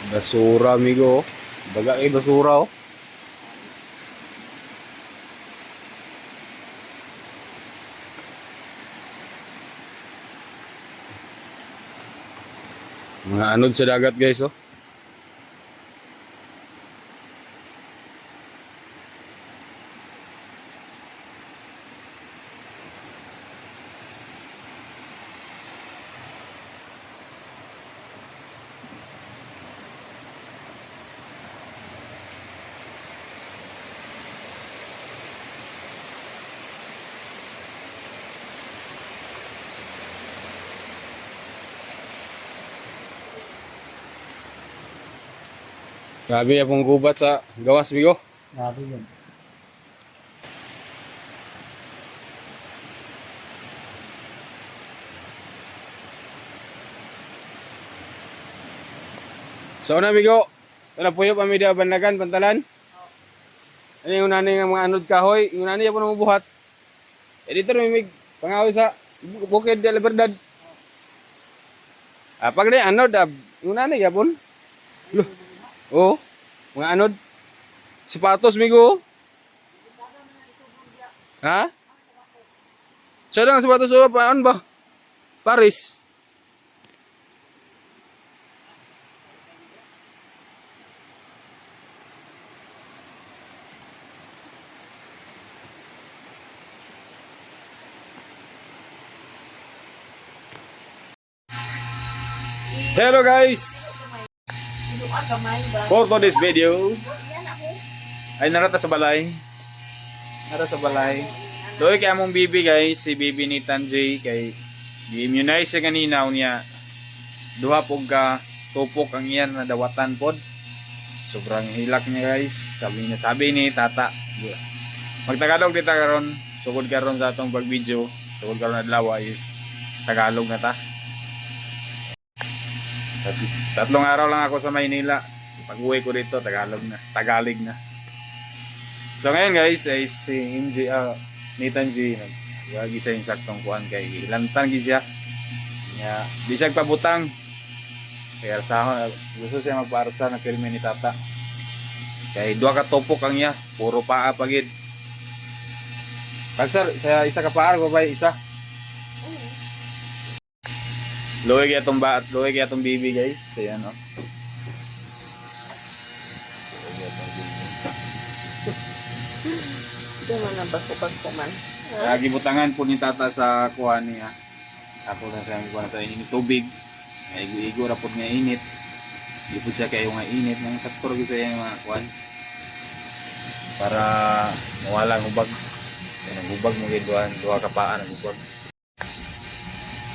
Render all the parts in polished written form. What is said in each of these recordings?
Basura, amigo. Baga basura, oh. Mga anod sa dagat, guys, oh. Grabe akong gubat sa gawas, amigo. Grabe yun. So na, amigo. Wala puyo pa media bandagan, pantalan. Ano yung nanay ng mga anod kahoy? Yung nanay po nang buhat. Eh dito may pangawi sa Bukid de la Verdad. Ah, pag na anod, yung nanay yapon. Oh, mga anod. Sipatos, amigo. Ha? Sa lang sipatos o paano ba? Paris. Hello guys! For today's video ay narata sa balay. Narata sa balay. Doy kay among bibi guys, si bibi ni Tanjay kay gi-immunize siya kanina unya. Duha pug ka tupok ang iyan na dawatan pod. Sobrang hilak niya guys. Sabi ni tata. Magtagalog dita karon, sugod karon sa atong pag-video. Sugod karon adlaw is Tagalog na ta. Tatlong araw lang ako sa Maynila. Pag-uwi ko dito, Tagalog na. So ngayon guys, ay si MJ, Nathan G, nagwagi sa insaktong kuhan kay ilantan siya. Di siya pabutang. Kaya sa gusto siya magpaarsa ng filme ni tata. Kay dua ka tupok ang iya, puro paa pagid. Pagsar, sa isa ka paar, babay, isa. Luwag atong bibi guys. Ayan o. Ito man ang baso-baso man. Gibutangan po ni tata sa kuha niya. Tapos na siya kuha sa init tubig. Igo ra po nga init. Di po siya kayo nga init. Nang saktor kita yung mga kuha. Para mawala ang hubag. Ang hubag mo giduan. Duha kapaan ang hubag.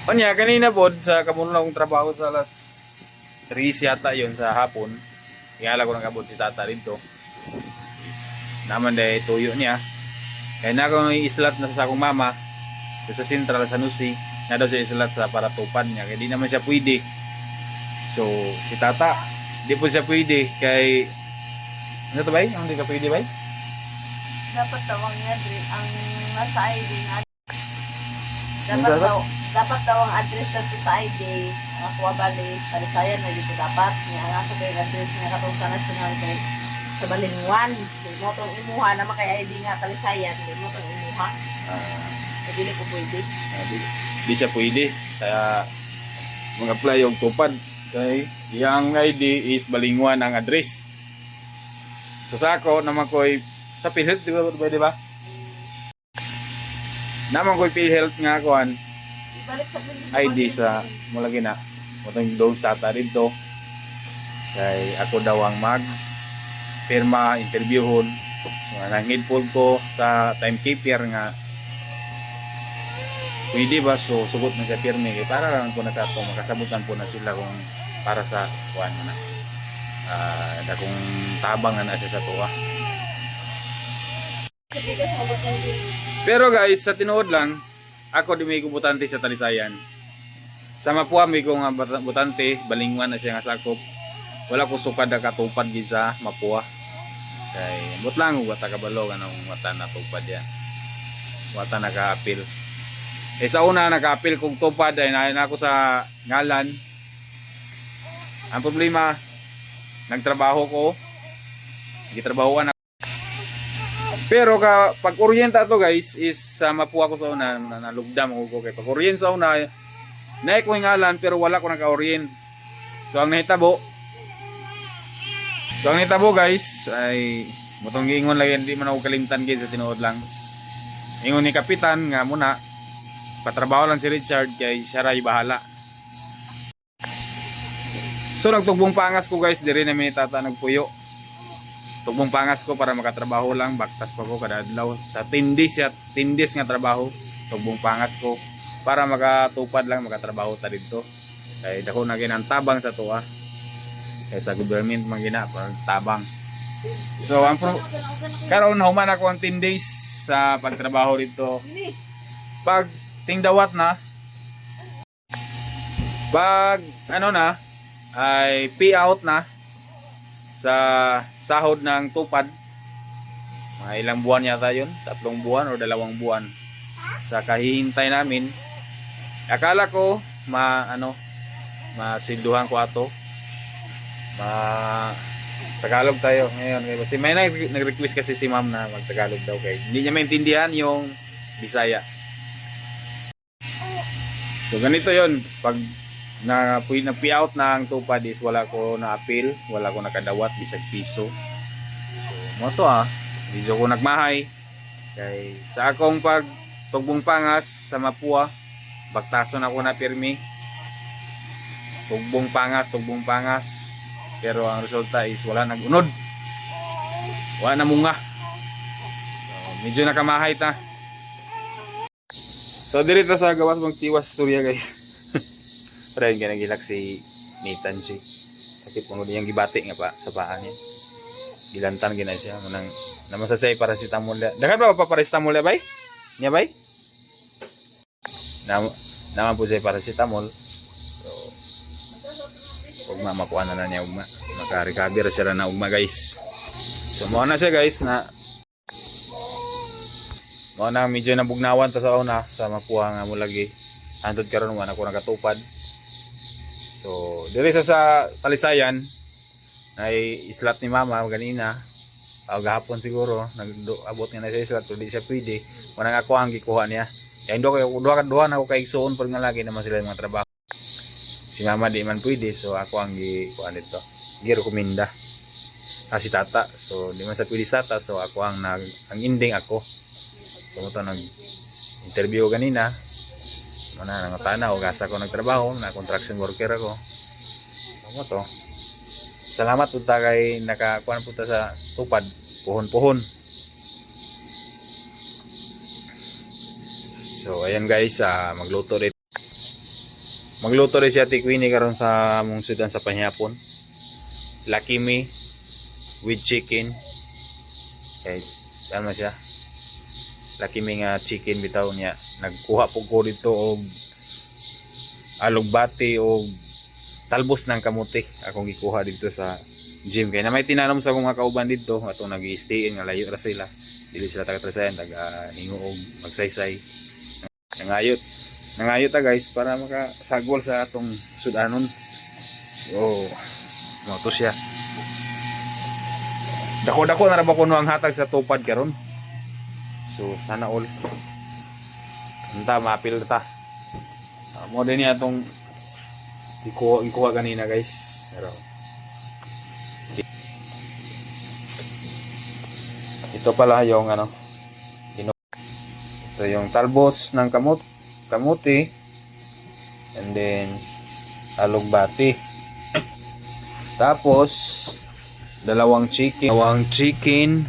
Kanya, kanina po, sa kamunong trabaho sa alas 3 yata yun sa hapon. Tingala ko ng kabod si tata dito. Naman dahil tuyo niya. Kaya na akong islat na sa akong mama. Sa Central, sa Nusi. Na daw siya islat sa para tupad niya. Kaya di naman siya pwede. So, si tata, di po siya pwede. Kay, ano to ba? Hindi ka pwede ba? Dapat tawang niya ang nasa ID nga. Ano Dapat daw ang address dito sa ID. Nakuha bali, palisayan na dito dapat. Niya nga sa kayong address niya katong sa national kay sa Balingwan. Hindi mo itong imuha naman kay ID nga palisayan. Hindi mo itong imuha. Hindi ko pwede. Di siya pwede. Kaya, mag-apply yung tupad. Okay? Yung ID is Balingwan ang address. So sa ako, naman ko'y sa PhilHealth, di ba? Naman ko'y PhilHealth nga kuhan. Ibalik sa ID sa mula gina. Mutong doon sa tata dito. Kay ako daw ang pirma, interviewon. Nangid po ko sa timekeeper nga. Pwede ba? So, sugot na siya pirmi. Para lang po na sa ito. Makasabutan po na sila kung para sa kuhan na. Kung tabang na siya sa tuwa. Pero guys, sa tinuod lang, ako di may butante sa Talisayan. Sa Mapua may kong butante, Balingwan na siya nga sakop. Wala ko sukad na katupad gid sa Mapua. Kay butlang wata kabalo anong wata na tupad yan. Wata naka-apil. Sa una naka-apil kung tupad ay nain ako sa ngalan. Ang problema, nagtrabaho ko. Gitrabahoan ako. Pero pag kuryenta to guys is mapuha ko sa una nalugdam ko kay pag kuryenta sa una naik ko hingalan pero wala ko naka-orient. So ang nahitabo guys ay mutong giingon lagi hindi man ako kalimtan gid sa tinuod lang. Ingon ni kapitan nga muna patrabaho lang si Richard kay siya ray bahala. So nagtugbong pangas ko guys diri na mi tata nagpuyo. Tugbong pangas ko para makatrabaho lang baktas pa ko kada adlaw sa 10 days nga trabaho. Tugbong pangas ko para makatupad lang makatrabaho ta didto. Kay dako na ginantabang sa tuwa. Kay sa government man gina tabang. So ang karon human ako ang 10 days sa pagtrabaho dito. Pag tingdawat na pag ano na ay pay out na sa sahod ng tupad. Mga ilang buwan yata yun, 3 buwan o 2 buwan sa kahihintay namin. Akala ko masilduhan ko ato. Tagalog tayo ngayon kasi may nag-request kasi si ma'am na mag-Tagalog daw kay hindi niya maintindihan yung Bisaya. So ganito yon pag na-pay out na ang tupad is wala ko na-appeal, wala ko nakadawat bisag piso. So mo to video ko nagmahay kay sa akong pag tugbong pangas sa Mapua baktason ako na pirmi tugbong pangas pero ang resulta is wala nagunod, wala na munga. So medyo nakamahay ta. So dito sa gawas mong tiwas storya guys. Pero yung ginagilak si Nathan siya. Sakit mo niyang gibati nga pa sa paa niya. Gilantan gina siya. Munang namasasay para si Tamula. Dagan ba pa para si Tamula bay? Niya bay? Naman po siya para si Tamol. So, ugma makuha na niya ugma. Maka-recover siya na ugma guys. So mo na siya guys na mo na medyo nabugnawan ta sa una sa makuha nga mo lagi. Andod karon man ako nakatupad. So, diri sa Talisayan ay islat ni mama ganina. Gahapon siguro nag-abot nga na siya islat pero di siya pwede. Manang ako ang gikuha niya. Kaya duha na ako kay igsuon pag nga lagi naman sila mga trabaho. Si mama di man pwede so ako ang gikuha nito. Girekomenda. Si tata. So, di man sa pwede sa tata so ako ang ending ako. So, ito nag-interview ganina. Mana nangutana o gasa ko nagtrabaho na construction worker ako. Ano to? Salamat po ta kay nakakuan po ta sa tupad puhon-puhon. So ayan guys, magluto rin siya tikwini karon sa mong sudan sa panghapon. Lucky me with chicken. Okay, ano siya? Laki may nga chicken bitaw niya. Nagkuha po ko dito og alugbati o talbos ng kamuti. Akong gikuha dito sa gym. Kaya na may tinanom sa akong mga kauban dito. Atong nag-i-stay nga layo ra sila. Dili sila taga-trasayan. Taga-hingo og magsaysay. Nangayot ta guys para makasagwal sa atong sudanon. So, moto siya. Dako-dako na ra ba kuno ang hatag sa tupad karon? So sana all anta mapil ta. Mo din niya itong ikuha kanina guys. Pero ito pala yung ito yung talbos ng kamuti and then alugbati. Tapos dalawang chicken.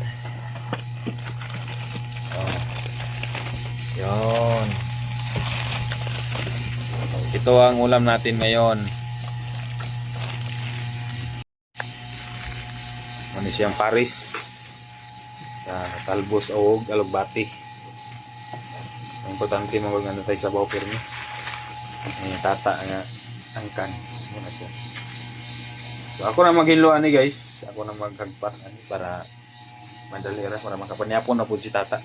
Yon. Ito ang ulam natin ngayon. Ano siyang paris sa talbos o alugbati. Importante mo wag tayo sa bawo pirmi. Tata nga angkan. Muna siya. So ako na maghinluan ni guys. Ako na maghagpat para madali ra para makapanyapon na pud si tata.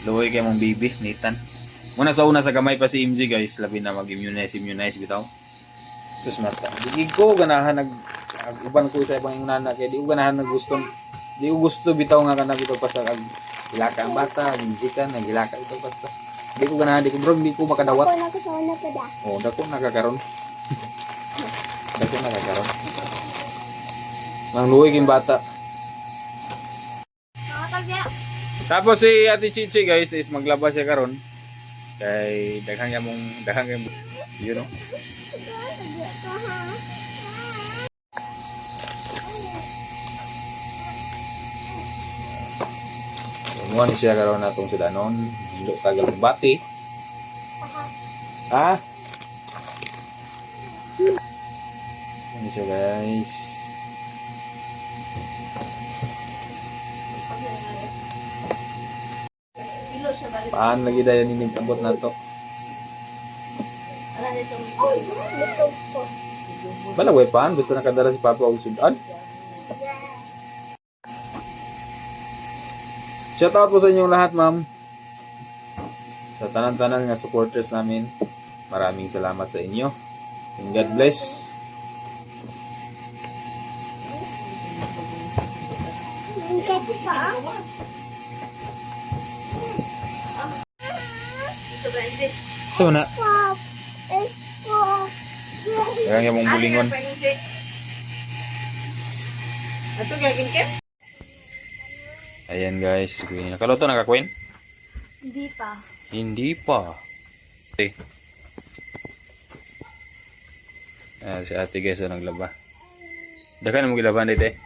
Luoy kay mong bibi, Nathan. Una sa una sa gamay pa si MJ guys, labi na mag-immunize bitaw. Sus mata. Di ko ganahan uban ko sa ibang nana kay di ko ganahan di ko gusto bitaw nga kana bitaw pa sa gilaka ang bata, gijikan ang gilaka ito basta. Di ko ganahan, di ko makadawat. Oh, dako nakakaron. Dako nakakaron. Mang luoy king bata. Tapos si Ate Chichi guys is maglaba siya karon. Kay daghang yung you know. Mo ni siya karon natong sudanon, hilo kagal bati. Ha? Ano siya guys? Paan lagi daya ni abot na to. Bala way paan gusto na kadara si Papa og sudan. Shout out po sa inyong lahat, ma'am. Sa tanan-tanan nga supporters namin. Maraming salamat sa inyo. And God bless. Ito na. Kaya yung mong bulingon. Ito gagawin ka? Ayan guys. Nakaloto na ka, Queen? Hindi pa. Hindi pa. Okay. Si ate guys naglaba. Dakan mo gilaban dito eh.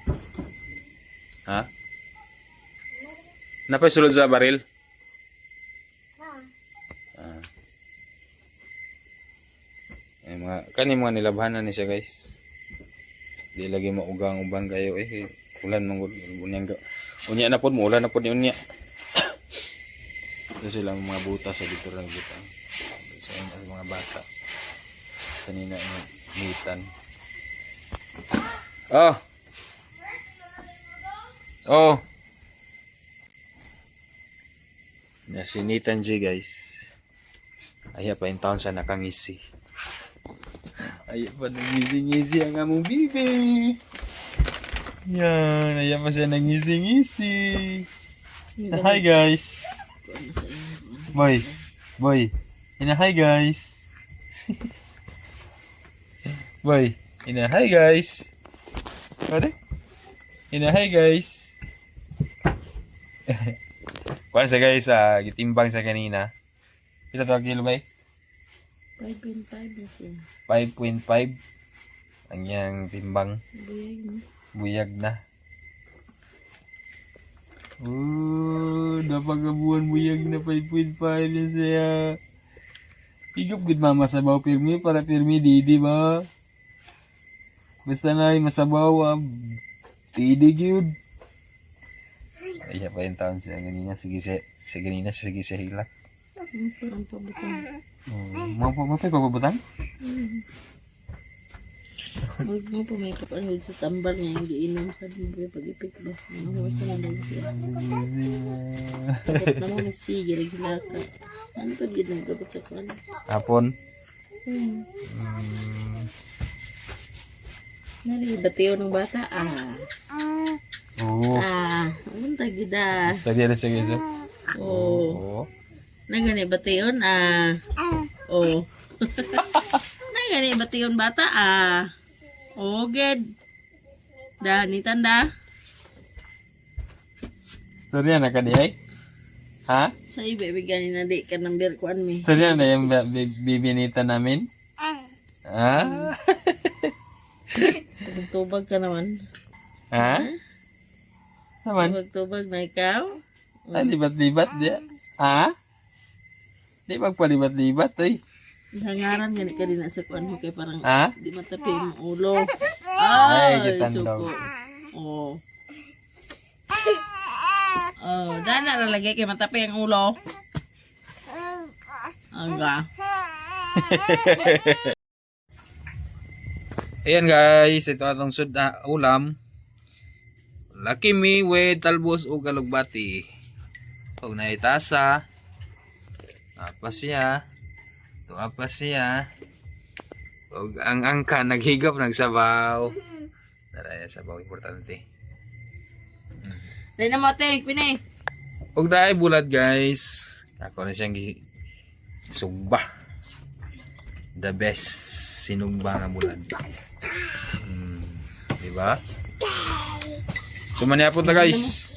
Ha? Napay sulod sa baril? Ay mga nilabahan ni siya guys. Di lagi maugang uban kayo eh. Ulan mong unya na pod mo ulan na pod ni unya. Ito sila mga butas sa dito lang dito. Sa mga bata. Kanina yung mitan. Oh. Oh. Nasinitan G guys. Aya pa in town sa nakangisi. Aya pa nangisi-ngisi ang among bibi. Yan, aya pa siya nangisi-ngisi. Hi guys. Boy. Hi guys. Boy. Hi guys. Ano? Hi guys. Kuan sa guys, gitimbang sa kanina. Pila to kilo bay? 5.5 5.5. Ang yang timbang. Buyag na. Napagabuhan buyag na 5.5 yan siya. Higop gud mama sabaw pirmi para pirmi di ba? Basta na masabaw pidi gyud. Ay pa yung taon siya ganina sige siya hilak. Parang pabutan. Mapay pabutan? Huwag mo po may kapanod sa tambal niya yung giinom sa libre pag-ipit ba? Nahuwasa na lang siya. Dapat naman sige, nagilaka. Ano ka din nagabot sa kwan? Hapon? Batiyo ng bata? Oo. Anong tagida? Study na siya guys. Oo. Nagani batiyon? Oo. Nagani batiyon bata? Oo, good. Ni tanda? Storya na ka di ay? Ha? Sa iba, bigyan na di ka number kuan mi. Storya na yung bibinita namin? Ha? Tubag ka naman. Ha? Naman? Tubag na ikaw? Libat-libat dia. Ha? Di magpalibat-libat eh. Hangaran nga ni ka din sa kuan mo kay parang di matapi yung ulo. Ay, gitandaw. Oo. Dana na lagi kay matapi ang ulo. Angga. Ayan guys, ito atong ulam. Lucky me with talbos o kalugbati. Pag naitasa, Apa siya. Apa siya. Og ang angka naghigop nagsabaw. Dara sabaw importante. Dahil na mo ting pinay. Og dai bulat guys. Ako na siyang sugba. The best sinugba nga bulat. Diba? So maniapon ta guys.